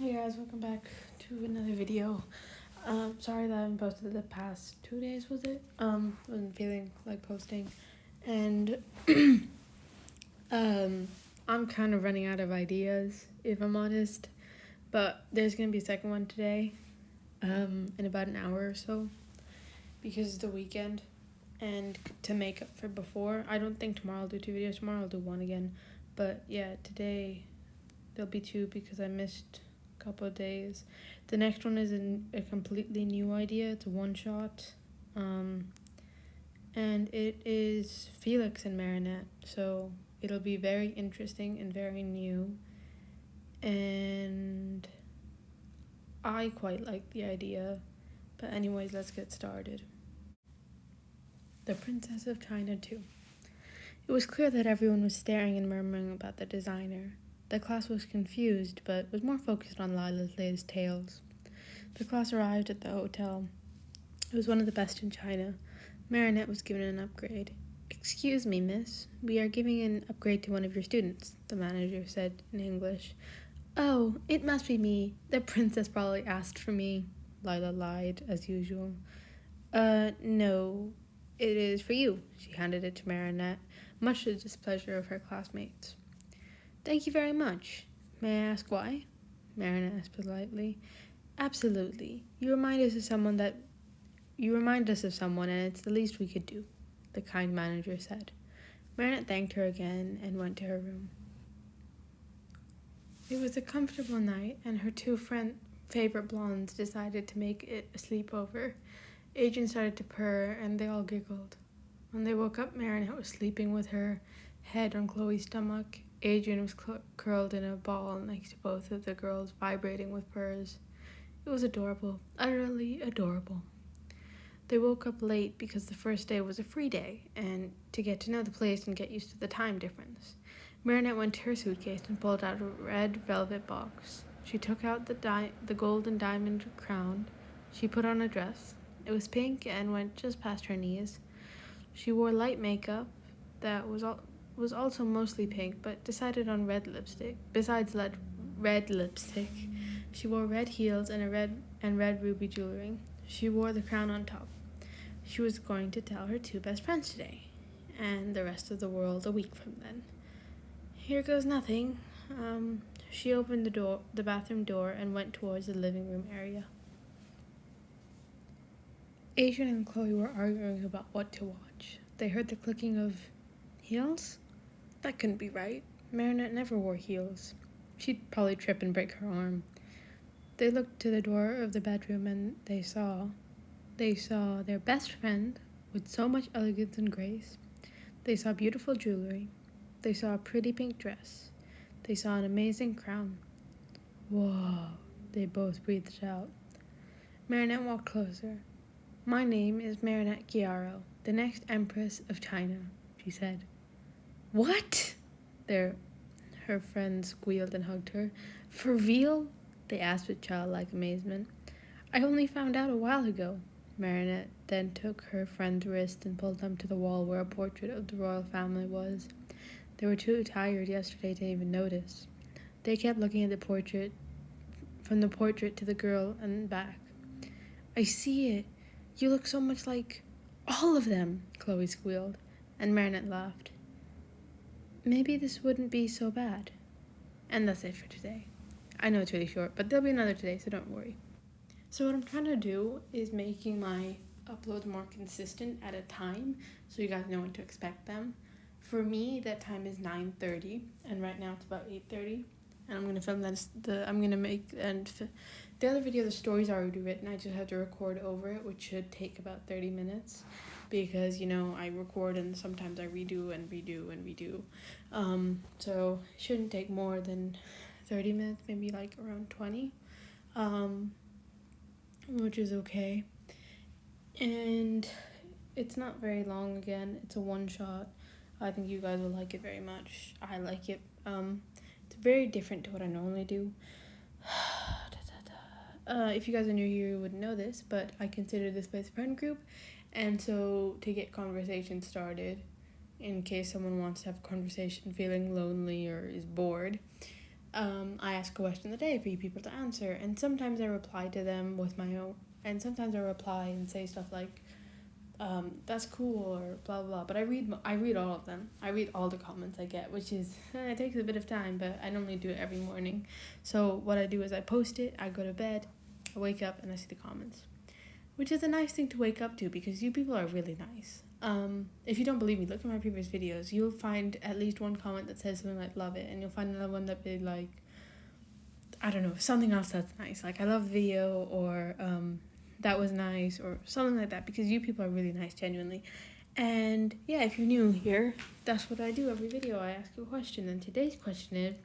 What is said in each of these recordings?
Hey guys, welcome back to another video. Sorry that I haven't posted the past 2 days, was it? Wasn't feeling like posting. And I'm kind of running out of ideas, if I'm honest. But there's gonna be a second one today, in about an hour or so, because it's the weekend. And to make up for before, I don't think tomorrow I'll do 2 videos. Tomorrow I'll do one again. But yeah, today there'll be 2 because I missed couple of days. The next one is a completely new idea. It's a one-shot, and it is Felix and Marinette, so it'll be very interesting and very new, and I quite like the idea. But anyways, let's get started. The Princess of China 2. It was clear that everyone was staring and murmuring about the designer. The class was confused, but was more focused on Lila's latest tales. The class arrived at the hotel. It was one of the best in China. Marinette was given an upgrade. "Excuse me, miss. We are giving an upgrade to one of your students," the manager said in English. "Oh, it must be me. The princess probably asked for me," Lila lied, as usual. No, it is for you." She handed it to Marinette, much to the displeasure of her classmates. "Thank you very much. May I ask why?" Marinette asked politely. "Absolutely. You remind us of someone, and it's the least we could do," the kind manager said. Marinette thanked her again and went to her room. It was a comfortable night, and her two favorite blondes decided to make it a sleepover. Adrian started to purr, and they all giggled. When they woke up, Marinette was sleeping with her head on Chloe's stomach. Adrian was curled in a ball next to both of the girls, vibrating with purrs. It was adorable, utterly adorable. They woke up late because the first day was a free day, and to get to know the place and get used to the time difference. Marinette went to her suitcase and pulled out a red velvet box. She took out the gold and diamond crown. She put on a dress. It was pink and went just past her knees. She wore light makeup that was also mostly pink, but decided on red lipstick. Red lipstick, she wore red heels and red ruby jewelry. She wore the crown on top. She was going to tell her two best friends today, and the rest of the world a week from then. Here goes nothing. She opened the bathroom door, and went towards the living room area. Adrian and Chloe were arguing about what to watch. They heard the clicking of heels? That couldn't be right. Marinette never wore heels. She'd probably trip and break her arm. They looked to the door of the bedroom, and they saw their best friend with so much elegance and grace. They saw beautiful jewelry. They saw a pretty pink dress. They saw an amazing crown. Whoa, they both breathed out. Marinette walked closer. "My name is Marinette Chiaro, the next Empress of China," she said. "What?" Her friends squealed and hugged her. "For real?" they asked with childlike amazement. "I only found out a while ago." Marinette then took her friend's wrist and pulled them to the wall where a portrait of the royal family was. They were too tired yesterday to even notice. They kept looking at the portrait, from the portrait to the girl and back. "I see it. You look so much like all of them," Chloe squealed, and Marinette laughed. "Maybe this wouldn't be so bad." And that's it for today. I know it's really short, but there'll be another today, so don't worry. So what I'm trying to do is making my uploads more consistent at a time, so you guys know when to expect them. For me, that time is 9:30, and right now it's about 8:30. And I'm gonna film the other video. The story's already written. I just have to record over it, which should take about 30 minutes, because I record and sometimes I redo. So it shouldn't take more than 30 minutes, maybe like around 20, which is okay. And it's not very long. Again, it's a one shot. I think you guys will like it very much. I like it. It's very different to what I normally do. If you guys are new here, you wouldn't know this, but I consider this place a friend group, and so to get conversation started, in case someone wants to have a conversation feeling lonely or is bored, I ask a question of the day for you people to answer, and sometimes I reply to them with my own, and sometimes I reply and say stuff like, that's cool, or blah blah. But I read all of them. I read all the comments I get, which is it takes a bit of time, but I normally do it every morning. So what I do is I post it, I go to bed, I wake up, and I see the comments, which is a nice thing to wake up to because you people are really nice. If you don't believe me, look at my previous videos. You'll find at least one comment that says something like love it, and you'll find another one that be like, I don't know, something else that's nice, like I love the video, or that was nice, or something like that, because you people are really nice, genuinely. And yeah, if you're new here, that's what I do every video. I ask a question, and today's question is,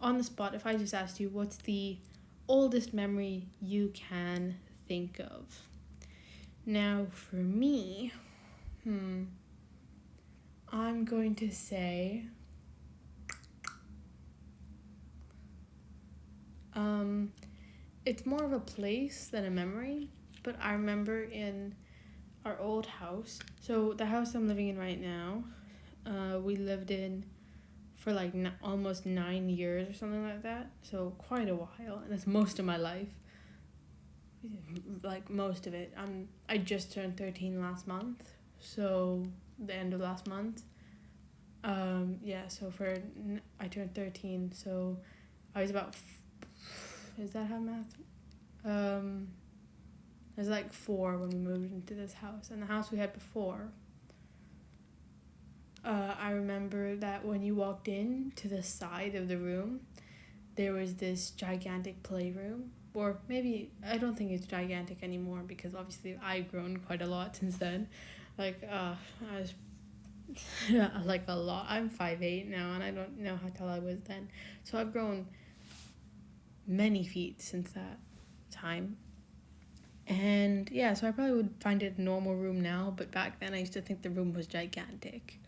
on the spot, if I just asked you, what's the oldest memory you can think of? Now, for me, I'm going to say, it's more of a place than a memory, but I remember in our old house, so the house I'm living in right now, we lived in for like almost 9 years or something like that, so quite a while, and that's most of my life, like most of it. I just turned 13 last month, so the end of last month. So I turned 13, so I was about, is that how math? I was like 4 when we moved into this house, and the house we had before, I remember that when you walked in to the side of the room, there was this gigantic playroom, or maybe, I don't think it's gigantic anymore because obviously I've grown quite a lot since then. Like, I was like a lot. I'm 5'8" now, and I don't know how tall I was then. So I've grown many feet since that time. And yeah, so I probably would find it a normal room now, but back then I used to think the room was gigantic.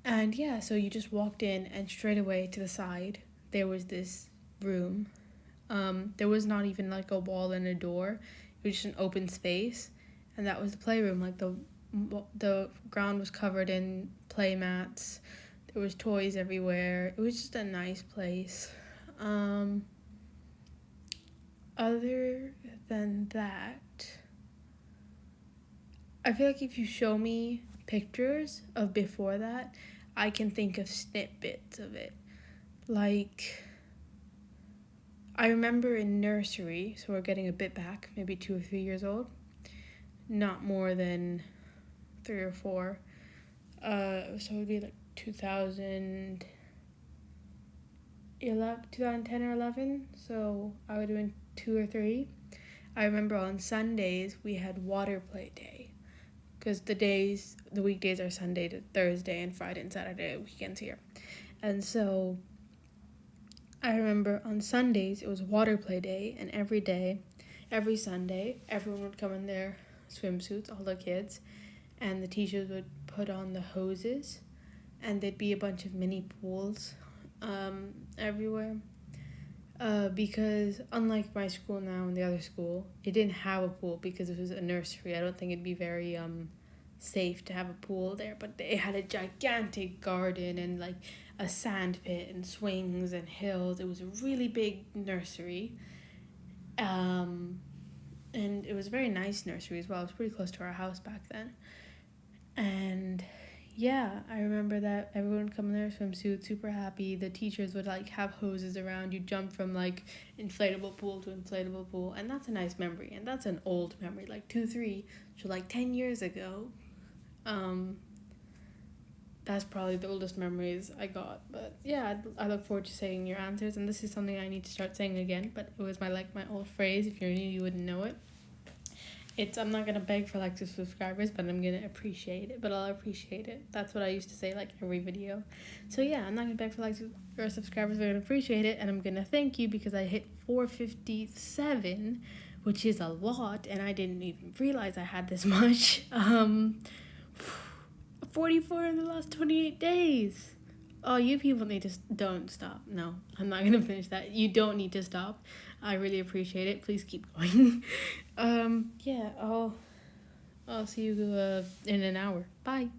And yeah, so you just walked in, and straight away to the side, there was this room. There was not even like a wall and a door. It was just an open space, and that was the playroom. Like the ground was covered in play mats. There was toys everywhere. It was just a nice place. Other than that, I feel like if you show me pictures of before that, I can think of snippets of it. Like, I remember in nursery, so we're getting a bit back, maybe 2 or 3 years old, not more than 3 or 4. So it would be like 2010 or 11, so I would have been 2 or 3. I remember on Sundays we had water play day, because the weekdays are Sunday to Thursday, and Friday and Saturday weekends here. And so I remember on Sundays it was water play day, and every Sunday, everyone would come in their swimsuits, all the kids, and the teachers would put on the hoses, and there'd be a bunch of mini pools everywhere. Because unlike my school now and the other school, it didn't have a pool because it was a nursery. I don't think it'd be very safe to have a pool there, but it had a gigantic garden and like a sand pit and swings and hills. It was a really big nursery, and it was a very nice nursery as well. It was pretty close to our house back then. And yeah, I remember that everyone would come in their swimsuit, super happy. The teachers would like have hoses around. You jump from like inflatable pool to inflatable pool, and that's a nice memory. And that's an old memory, like 2-3, so like 10 years ago. That's probably the oldest memories I got. But yeah, I look forward to saying your answers, and this is something I need to start saying again. But it was my old phrase. If you're new, you wouldn't know it. I'm not gonna beg for likes or subscribers, but I'm gonna appreciate it. But I'll appreciate it. That's what I used to say like every video. So yeah, I'm not gonna beg for likes or subscribers, but I'm gonna appreciate it, and I'm gonna thank you because I hit 457, which is a lot, and I didn't even realize I had this much. 44 in the last 28 days. Oh, you people need to don't stop. No, I'm not gonna finish that. You don't need to stop. I really appreciate it. Please keep going. Yeah, I'll see you in an hour. Bye.